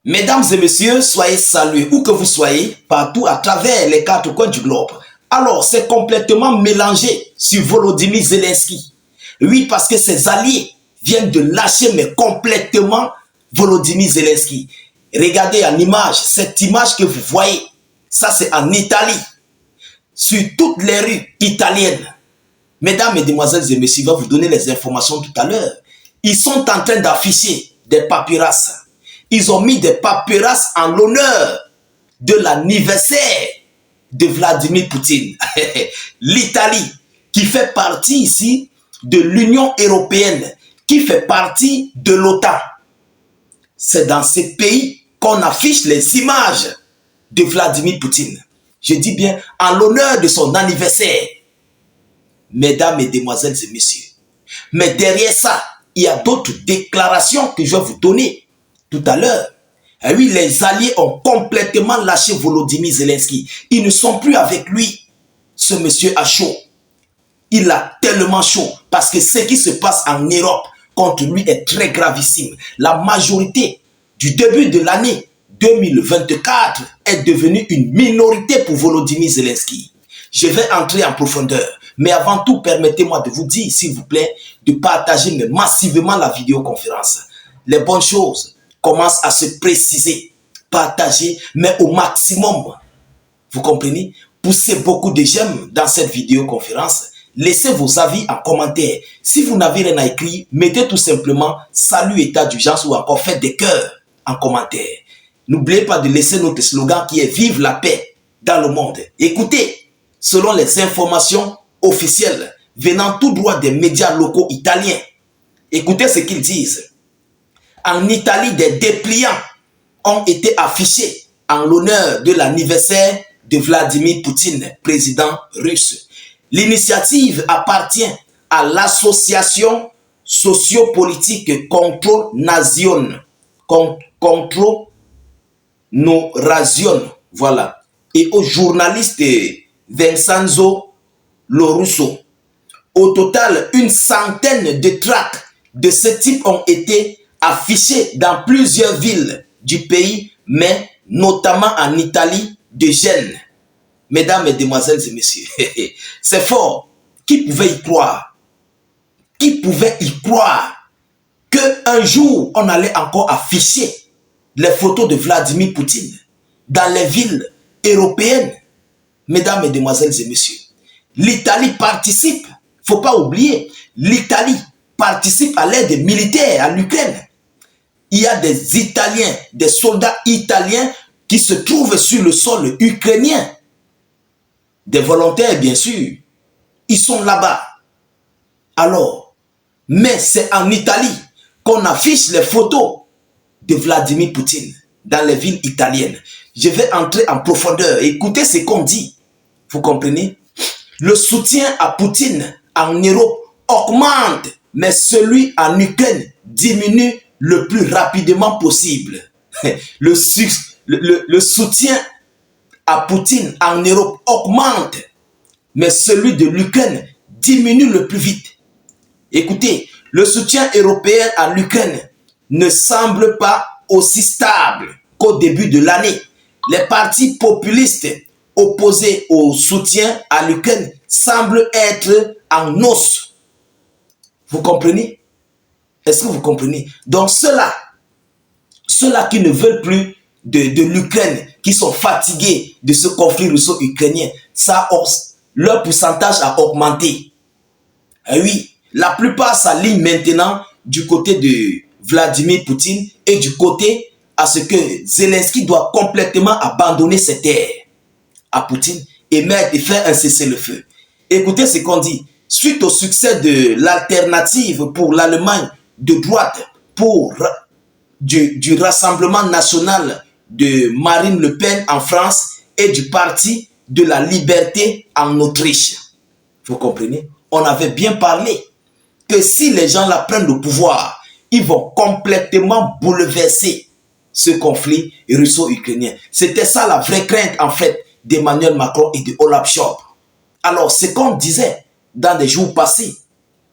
Mesdames et messieurs, soyez salués où que vous soyez, partout à travers les quatre coins du globe. Alors, c'est complètement mélangé sur Volodymyr Zelensky. Oui, parce que ses alliés viennent de lâcher, mais complètement Volodymyr Zelensky. Regardez en image, cette image que vous voyez, ça c'est en Italie, sur toutes les rues italiennes. Mesdames, mesdemoiselles et messieurs, je vais vous donner les informations tout à l'heure. Ils sont en train d'afficher des papyrasses. Ils ont mis des papyrasses en l'honneur de l'anniversaire de Vladimir Poutine. L'Italie, qui fait partie ici de l'Union européenne, qui fait partie de l'OTAN. C'est dans ces pays qu'on affiche les images de Vladimir Poutine. Je dis bien en l'honneur de son anniversaire. Mesdames, mesdemoiselles et messieurs. Mais derrière ça, il y a d'autres déclarations que je vais vous donner tout à l'heure. Et oui, les alliés ont complètement lâché Volodymyr Zelensky. Ils ne sont plus avec lui. Ce monsieur a chaud. Il a tellement chaud parce que ce qui se passe en Europe contre lui est très gravissime. La majorité du début de l'année 2024 est devenue une minorité pour Volodymyr Zelensky. Je vais entrer en profondeur. Mais avant tout, permettez-moi de vous dire, s'il vous plaît, de partager massivement la vidéoconférence. Les bonnes choses commencent à se préciser. Partagez, mais au maximum. Vous comprenez? Poussez beaucoup de j'aime dans cette vidéoconférence. Laissez vos avis en commentaire. Si vous n'avez rien à écrire, mettez tout simplement salut état d'urgence ou encore faites des cœurs en commentaire. N'oubliez pas de laisser notre slogan qui est vive la paix dans le monde. Écoutez, selon les informations officielles venant tout droit des médias locaux italiens, écoutez ce qu'ils disent. En Italie, des dépliants ont été affichés en l'honneur de l'anniversaire de Vladimir Poutine, président russe. L'initiative appartient à l'association sociopolitique Control Nation. Control Nation, voilà. Et au journaliste Vincenzo Lorusso. Au total, une centaine de tracts de ce type ont été affichés dans plusieurs villes du pays, mais notamment en Italie, de Gênes. Mesdames, mesdemoiselles et messieurs, c'est fort. Qui pouvait y croire? Qui pouvait y croire qu'un jour, on allait encore afficher les photos de Vladimir Poutine dans les villes européennes? Mesdames, mesdemoiselles et messieurs, l'Italie participe, il ne faut pas oublier, l'Italie participe à l'aide militaire à l'Ukraine. Il y a des Italiens, des soldats italiens qui se trouvent sur le sol ukrainien. Des volontaires, bien sûr. Ils sont là-bas. Alors, mais c'est en Italie qu'on affiche les photos de Vladimir Poutine dans les villes italiennes. Je vais entrer en profondeur. Écoutez ce qu'on dit. Vous comprenez? Le soutien à Poutine en Europe augmente, mais celui en Ukraine diminue le plus rapidement possible. Le soutien à Poutine en Europe augmente, mais celui de l'Ukraine diminue le plus vite. Écoutez, le soutien européen à l'Ukraine ne semble pas aussi stable qu'au début de l'année. Les partis populistes opposés au soutien à l'Ukraine semblent être en os. Vous comprenez? Est-ce que vous comprenez? Donc ceux-là qui ne veulent plus de l'Ukraine, qui sont fatigués de ce conflit russo-ukrainien, leur pourcentage a augmenté. Et oui, la plupart s'alignent maintenant du côté de Vladimir Poutine et du côté à ce que Zelensky doit complètement abandonner ses terres à Poutine et faire un cessez-le-feu. Écoutez ce qu'on dit. Suite au succès de l'alternative pour l'Allemagne de droite, du Rassemblement national de Marine Le Pen en France et du Parti de la Liberté en Autriche. Vous comprenez? On avait bien parlé que si les gens là prennent le pouvoir, ils vont complètement bouleverser ce conflit russo-ukrainien. C'était ça la vraie crainte en fait d'Emmanuel Macron et de Olaf Scholz. Alors ce qu'on disait dans les jours passés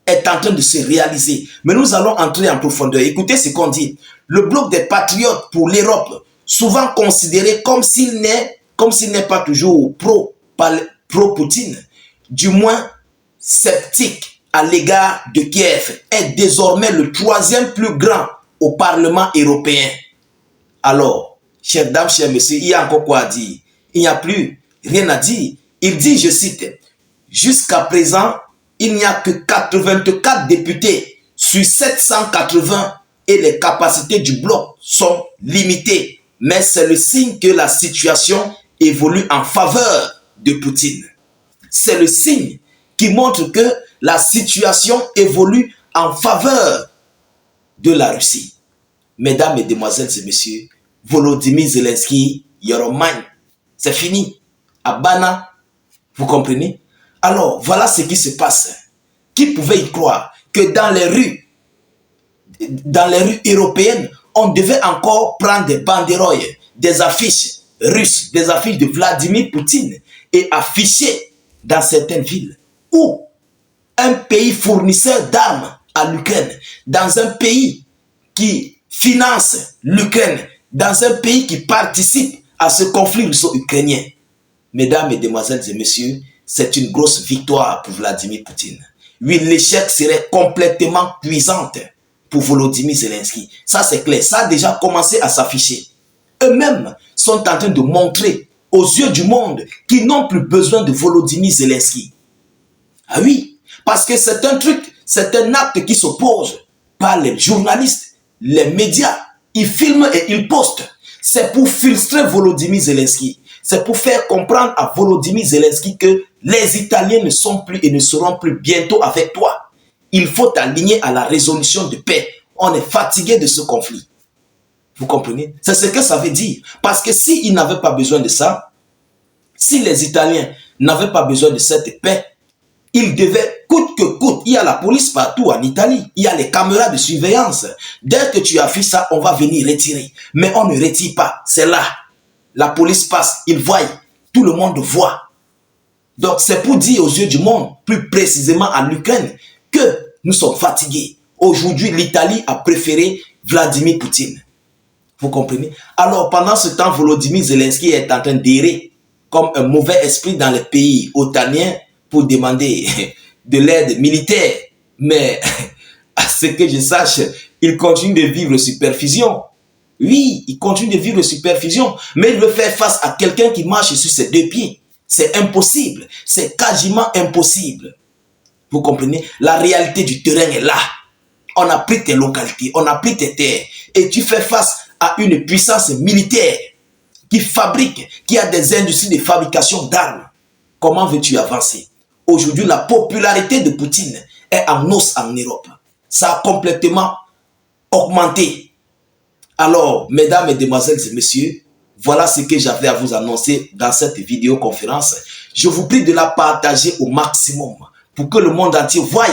est en train de se réaliser. Mais nous allons entrer en profondeur. Écoutez ce qu'on dit. le bloc des patriotes pour l'Europe, souvent considéré comme s'il n'est pas toujours pro-Poutine, du moins sceptique à l'égard de Kiev, est désormais le troisième plus grand au Parlement européen. Alors, chères dames, chers messieurs, il y a encore quoi à dire? Il n'y a plus rien à dire. Il dit, je cite, « Jusqu'à présent, il n'y a que 84 députés sur 780 et les capacités du bloc sont limitées. Mais c'est le signe que la situation évolue en faveur de Poutine. » C'est le signe qui montre que la situation évolue en faveur de la Russie. Mesdames, Mesdemoiselles et Messieurs, Volodymyr Zelensky, Yoromagne, c'est fini. Abana, vous comprenez? Alors, voilà ce qui se passe. Qui pouvait y croire que dans les rues européennes, on devait encore prendre des banderoles, des affiches russes, des affiches de Vladimir Poutine et afficher dans certaines villes où un pays fournisseur d'armes à l'Ukraine, dans un pays qui finance l'Ukraine, dans un pays qui participe à ce conflit russo-ukrainien. Mesdames, Mesdemoiselles et Messieurs, c'est une grosse victoire pour Vladimir Poutine. Oui, l'échec serait complètement cuisant pour Volodymyr Zelensky. Ça, c'est clair. Ça a déjà commencé à s'afficher. Eux-mêmes sont en train de montrer aux yeux du monde qu'ils n'ont plus besoin de Volodymyr Zelensky. Ah oui, parce que c'est un truc, c'est un acte qui s'oppose par les journalistes, les médias. Ils filment et ils postent. C'est pour frustrer Volodymyr Zelensky. C'est pour faire comprendre à Volodymyr Zelensky que les Italiens ne sont plus et ne seront plus bientôt avec toi. Il faut t'aligner à la résolution de paix. On est fatigué de ce conflit. Vous comprenez? C'est ce que ça veut dire. Parce que s'ils n'avaient pas besoin de ça, si les Italiens n'avaient pas besoin de cette paix, ils devaient, coûte que coûte, il y a la police partout en Italie, il y a les caméras de surveillance. Dès que tu affiches ça, on va venir retirer. Mais on ne retire pas, c'est là. La police passe, ils voient, tout le monde voit. Donc c'est pour dire aux yeux du monde, plus précisément à l'Ukraine, que nous sommes fatigués. Aujourd'hui, l'Italie a préféré Vladimir Poutine. Vous comprenez? Alors pendant ce temps, Volodymyr Zelensky est en train d'errer comme un mauvais esprit dans les pays otaniens pour demander de l'aide militaire. Mais à ce que je sache, il continue de vivre sous perfusion. Oui, il continue de vivre sous perfusion, mais il veut faire face à quelqu'un qui marche sur ses deux pieds. C'est impossible, c'est quasiment impossible. Vous comprenez? La réalité du terrain est là. On a pris tes localités, on a pris tes terres, et tu fais face à une puissance militaire qui fabrique, qui a des industries de fabrication d'armes. Comment veux-tu avancer? Aujourd'hui, la popularité de Poutine est en hausse en Europe. Ça a complètement augmenté. Alors, mesdames, mesdemoiselles et messieurs, voilà ce que j'avais à vous annoncer dans cette vidéoconférence. Je vous prie de la partager au maximum pour que le monde entier voie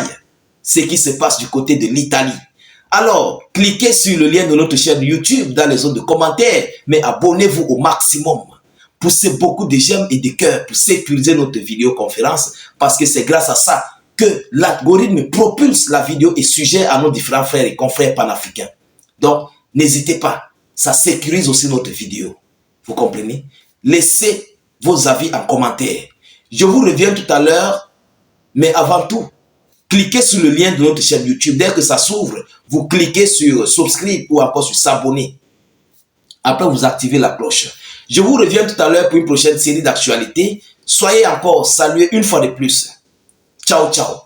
ce qui se passe du côté de l'Italie. Alors, cliquez sur le lien de notre chaîne YouTube dans les zones de commentaires, mais abonnez-vous au maximum. Poussez beaucoup de j'aime et de cœurs pour sécuriser notre vidéoconférence parce que c'est grâce à ça que l'algorithme propulse la vidéo et sujet à nos différents frères et confrères panafricains. Donc, n'hésitez pas, ça sécurise aussi notre vidéo. Vous comprenez? Laissez vos avis en commentaire. Je vous reviens tout à l'heure, mais avant tout, cliquez sur le lien de notre chaîne YouTube. Dès que ça s'ouvre, vous cliquez sur subscribe ou encore sur s'abonner. Après, vous activez la cloche. Je vous reviens tout à l'heure pour une prochaine série d'actualités. Soyez encore salués une fois de plus. Ciao, ciao.